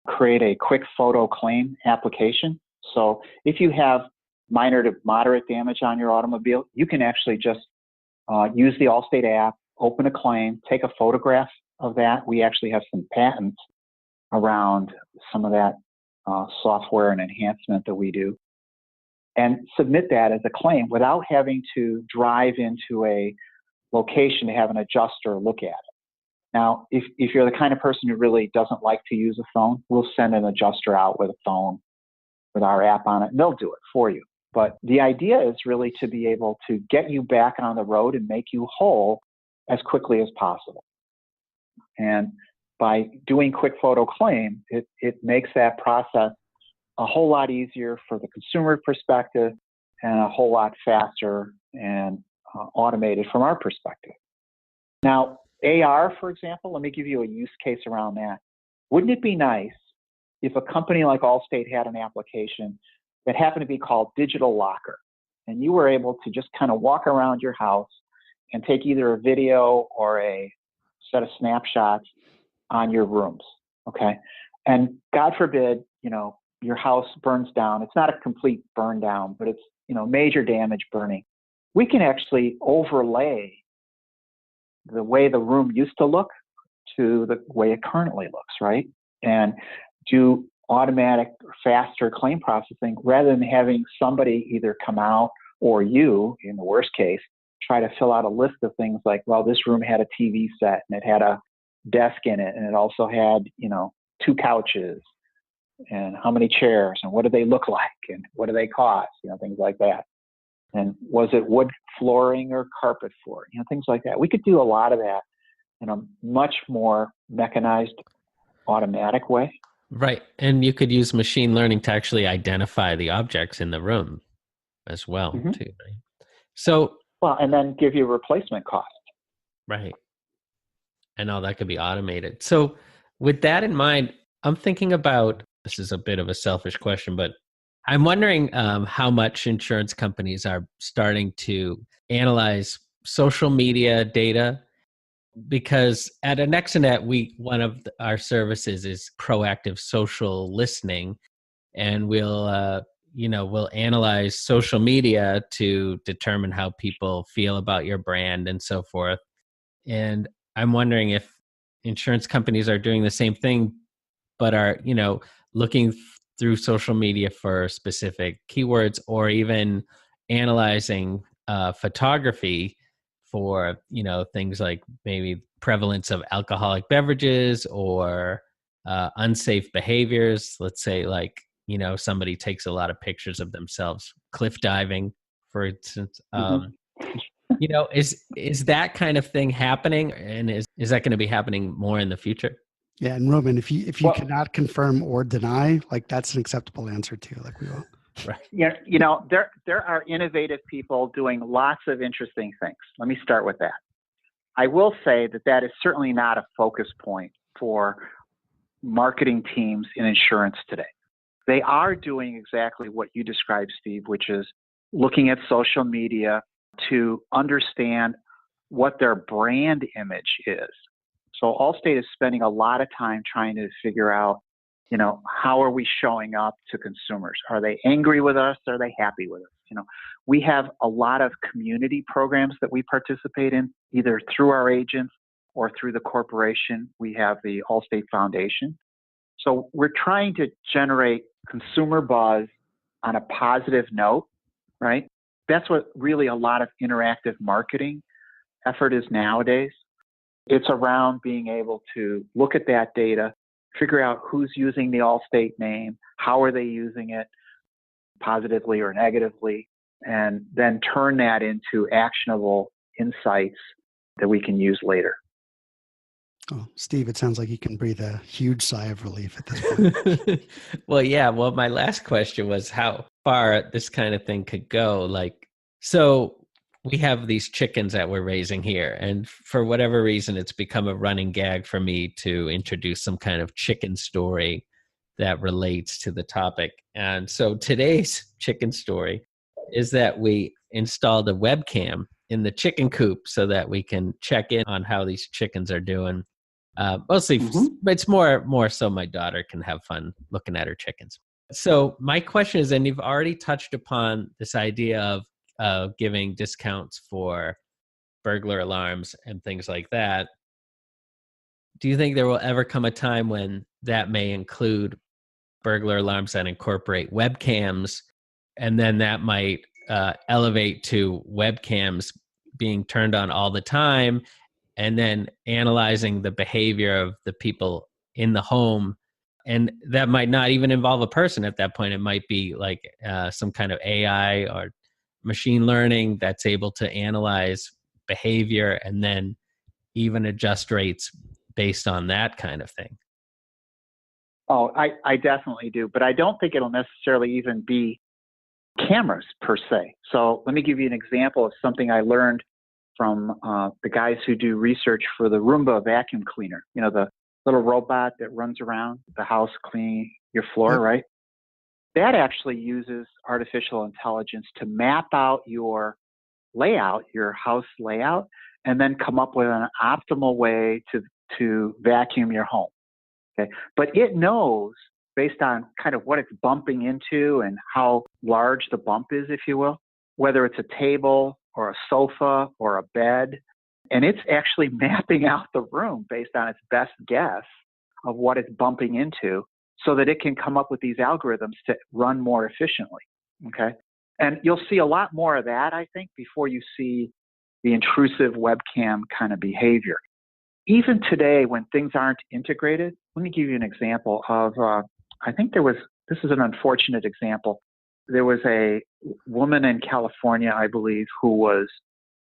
create a quick photo claim application. So if you have minor to moderate damage on your automobile, you can actually just use the Allstate app, open a claim, take a photograph of that. We actually have some patents around some of that software and enhancement that we do, and submit that as a claim without having to drive into a location to have an adjuster look at it. Now, if you're the kind of person who really doesn't like to use a phone, we'll send an adjuster out with a phone with our app on it, and they'll do it for you. But the idea is really to be able to get you back on the road and make you whole as quickly as possible. And by doing quick photo claim, it makes that process a whole lot easier for the consumer perspective and a whole lot faster and automated from our perspective. Now, AR, for example, let me give you a use case around that. Wouldn't it be nice if a company like Allstate had an application that happened to be called Digital Locker, and you were able to just kind of walk around your house and take either a video or a set of snapshots on your rooms, okay? And God forbid, your house burns down. It's not a complete burn down, but it's, major damage burning. We can actually overlay the way the room used to look to the way it currently looks, right? And do automatic, faster claim processing rather than having somebody either come out or you, in the worst case, try to fill out a list of things like, well, this room had a TV set and it had a desk in it and it also had, 2 couches and how many chairs and what do they look like and what do they cost, things like that. And was it wood flooring or carpet flooring, things like that. We could do a lot of that in a much more mechanized, automatic way. Right. And you could use machine learning to actually identify the objects in the room as well, too. Right? So, well, and then give you a replacement cost. Right. And all that could be automated. So with that in mind, I'm thinking about, this is a bit of a selfish question, but I'm wondering how much insurance companies are starting to analyze social media data, because at AnexaNet, one of our services is proactive social listening, and we'll analyze social media to determine how people feel about your brand and so forth. And I'm wondering if insurance companies are doing the same thing, but are, looking through social media for specific keywords, or even analyzing photography for, things like maybe prevalence of alcoholic beverages or unsafe behaviors. Let's say, like, somebody takes a lot of pictures of themselves cliff diving, for instance. Is that kind of thing happening, and is that going to be happening more in the future? Yeah, and Roman, if you cannot confirm or deny, like, that's an acceptable answer too. Like, we will. Right. Yeah, there are innovative people doing lots of interesting things. Let me start with that. I will say that is certainly not a focus point for marketing teams in insurance today. They are doing exactly what you described, Steve, which is looking at social media to understand what their brand image is. So Allstate is spending a lot of time trying to figure out, how are we showing up to consumers? Are they angry with us? Are they happy with us? We have a lot of community programs that we participate in, either through our agents or through the corporation. We have the Allstate Foundation. So we're trying to generate consumer buzz on a positive note, right? That's what really a lot of interactive marketing effort is nowadays. It's around being able to look at that data, figure out who's using the Allstate name, how are they using it, positively or negatively, and then turn that into actionable insights that we can use later. Oh, Steve, it sounds like you can breathe a huge sigh of relief at this point. Well, yeah. Well, my last question was how far this kind of thing could go. So we have these chickens that we're raising here, and for whatever reason, it's become a running gag for me to introduce some kind of chicken story that relates to the topic. And so today's chicken story is that we installed a webcam in the chicken coop so that we can check in on how these chickens are doing. Mostly, it's more so my daughter can have fun looking at her chickens. So my question is, and you've already touched upon this idea of giving discounts for burglar alarms and things like that. Do you think there will ever come a time when that may include burglar alarms that incorporate webcams, and then that might elevate to webcams being turned on all the time, and then analyzing the behavior of the people in the home? And that might not even involve a person at that point. It might be like some kind of AI or machine learning that's able to analyze behavior and then even adjust rates based on that kind of thing. Oh, I definitely do, but I don't think it'll necessarily even be cameras per se. So let me give you an example of something I learned from the guys who do research for the Roomba vacuum cleaner. You know, the little robot that runs around the house cleaning your floor, right? That actually uses artificial intelligence to map out your layout, your house layout, and then come up with an optimal way to vacuum your home. Okay. But it knows, based on kind of what it's bumping into and how large the bump is, if you will, whether it's a table or a sofa or a bed. And it's actually mapping out the room based on its best guess of what it's bumping into so that it can come up with these algorithms to run more efficiently. Okay. And you'll see a lot more of that, I think, before you see the intrusive webcam kind of behavior. Even today, when things aren't integrated, let me give you an example of, I think this is an unfortunate example. There was a woman in California, I believe, who was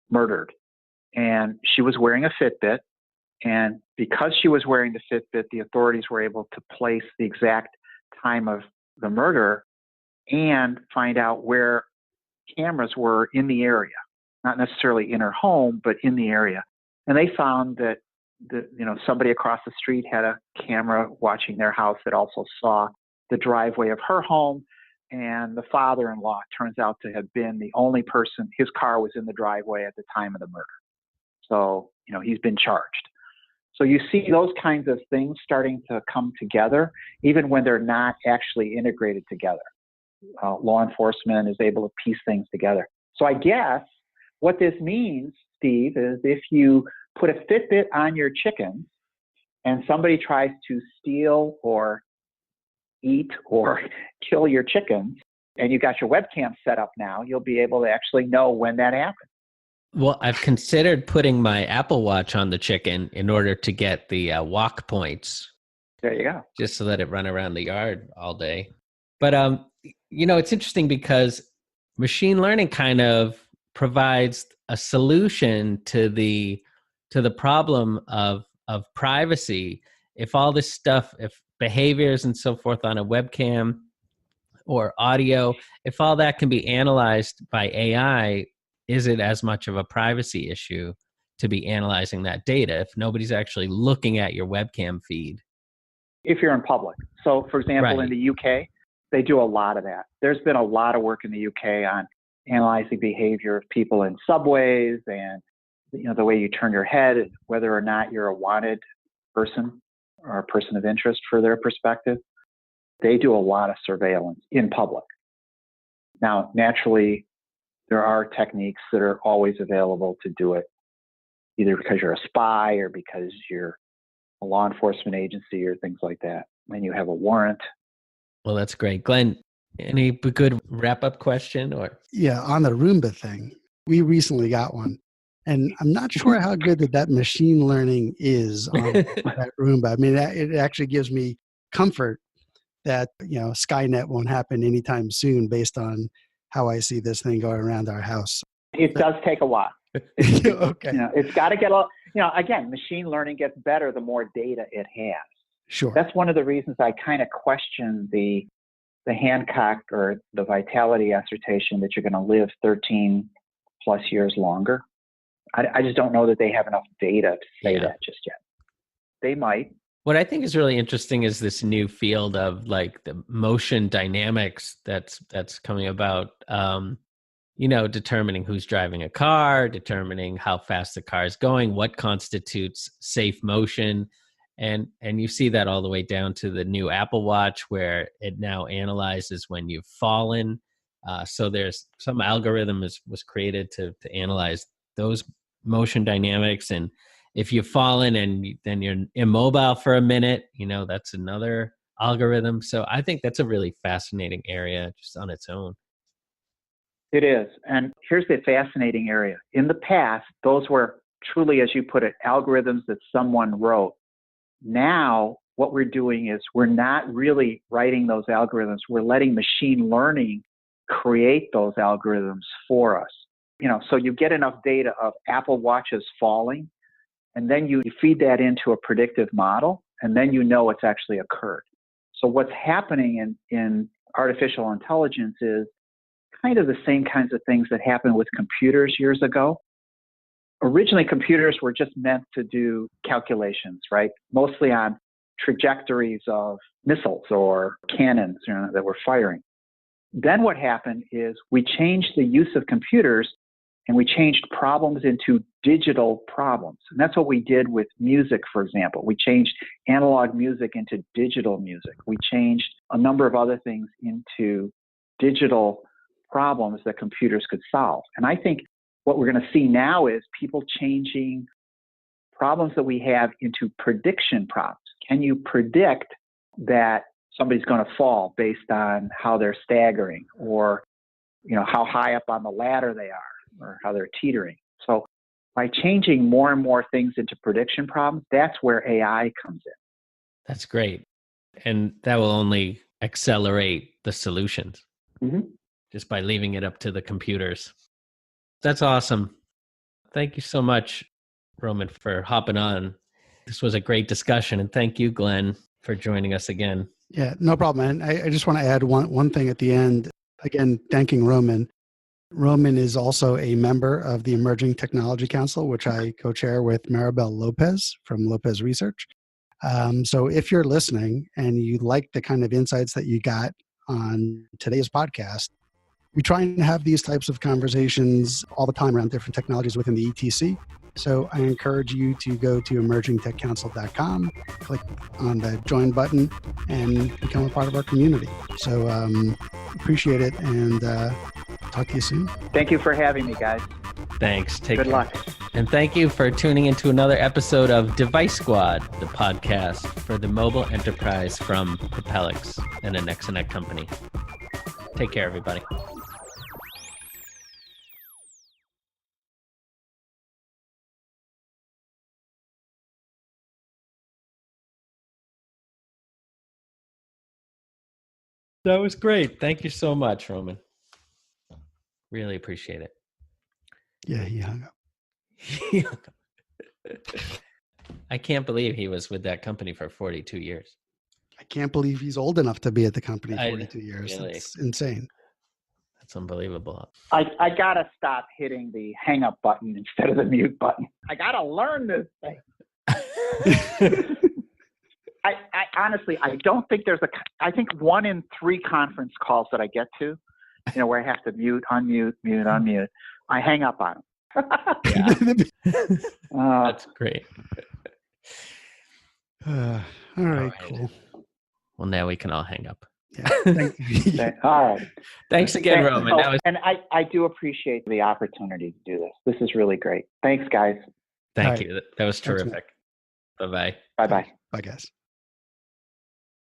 murdered. And she was wearing a Fitbit. And because she was wearing the Fitbit, the authorities were able to place the exact time of the murder and find out where cameras were in the area, not necessarily in her home, but in the area. And they found that somebody across the street had a camera watching their house that also saw the driveway of her home. And the father-in-law turns out to have been the only person, his car was in the driveway at the time of the murder. So, he's been charged. So you see those kinds of things starting to come together, even when they're not actually integrated together. Law enforcement is able to piece things together. So I guess what this means, Steve, is if you put a Fitbit on your chickens and somebody tries to steal or eat or kill your chickens, and you got your webcam set up now, you'll be able to actually know when that happened. Well, I've considered putting my Apple Watch on the chicken in order to get the walk points. There you go. Just so that it run around the yard all day. But, it's interesting because machine learning kind of provides a solution to the problem of privacy. If all this stuff, if behaviors and so forth on a webcam or audio, if all that can be analyzed by AI, is it as much of a privacy issue to be analyzing that data if nobody's actually looking at your webcam feed? If you're in public. So, for example, in the UK, they do a lot of that. There's been a lot of work in the UK on analyzing behavior of people in subways and the way you turn your head, whether or not you're a wanted person or a person of interest for their perspective. They do a lot of surveillance in public. Now, naturally, there are techniques that are always available to do it, either because you're a spy or because you're a law enforcement agency or things like that, when you have a warrant. Well, that's great. Glenn, any good wrap-up question? Yeah, on the Roomba thing, we recently got one. And I'm not sure how good that machine learning is on that Roomba. I mean, it actually gives me comfort that, Skynet won't happen anytime soon based on how I see this thing going around our house. It does take a while. Okay. It's got to get again, machine learning gets better the more data it has. Sure. That's one of the reasons I kind of question the Hancock or the vitality assertion that you're going to live 13 plus years longer. I just don't know that they have enough data to say that just yet. They might. What I think is really interesting is this new field of like the motion dynamics that's coming about. Determining who's driving a car, determining how fast the car is going, what constitutes safe motion. And you see that all the way down to the new Apple Watch, where it now analyzes when you've fallen. So there's some algorithm was created to analyze those motion dynamics. And if you've fallen and then you're immobile for a minute, that's another algorithm. So I think that's a really fascinating area just on its own. It is. And here's the fascinating area. In the past, those were truly, as you put it, algorithms that someone wrote. Now, what we're doing is we're not really writing those algorithms. We're letting machine learning create those algorithms for us. So you get enough data of Apple Watches falling, and then you feed that into a predictive model, and then it's actually occurred. So what's happening in artificial intelligence is kind of the same kinds of things that happened with computers years ago. Originally, computers were just meant to do calculations, right? Mostly on trajectories of missiles or cannons that we're firing. Then what happened is we changed the use of computers and we changed problems into digital problems. And that's what we did with music, for example. We changed analog music into digital music. We changed a number of other things into digital problems that computers could solve. And I think what we're going to see now is people changing problems that we have into prediction problems. Can you predict that somebody's going to fall based on how they're staggering or, how high up on the ladder they are or how they're teetering? So by changing more and more things into prediction problems, that's where AI comes in. That's great. And that will only accelerate the solutions. Mm-hmm. Just by leaving it up to the computers. That's awesome. Thank you so much, Roman, for hopping on. This was a great discussion. And thank you, Glenn, for joining us again. Yeah, no problem. And I just want to add one thing at the end. Again, thanking Roman. Roman is also a member of the Emerging Technology Council, which I co-chair with Maribel Lopez from Lopez Research. So if you're listening and you like the kind of insights that you got on today's podcast, we try and have these types of conversations all the time around different technologies within the ETC. So I encourage you to go to emergingtechcouncil.com, click on the join button, and become a part of our community. So appreciate it, and talk to you soon. Thank you for having me, guys. Thanks. Take Good care. luck. And thank you for tuning into another episode of Device Squad, the podcast for the mobile enterprise from Propelics and an Exonet company. Take care, everybody. That was great. Thank you so much, Roman. Really appreciate it. Yeah, he hung up. I can't believe he was with that company for 42 years. I can't believe he's old enough to be at the company 42 years. Really? That's insane. That's unbelievable. I got to stop hitting the hang up button instead of the mute button. I got to learn this thing. I honestly, I don't think I think 1 in 3 conference calls that I get to, where I have to mute, unmute, I hang up on them. That's great. All right, cool. Well, now we can all hang up. Yeah. All right. Thanks again, Roman. And I do appreciate the opportunity to do this. This is really great. Thanks, guys. Thank you. That was terrific. Bye-bye. Bye-bye. Bye, guys.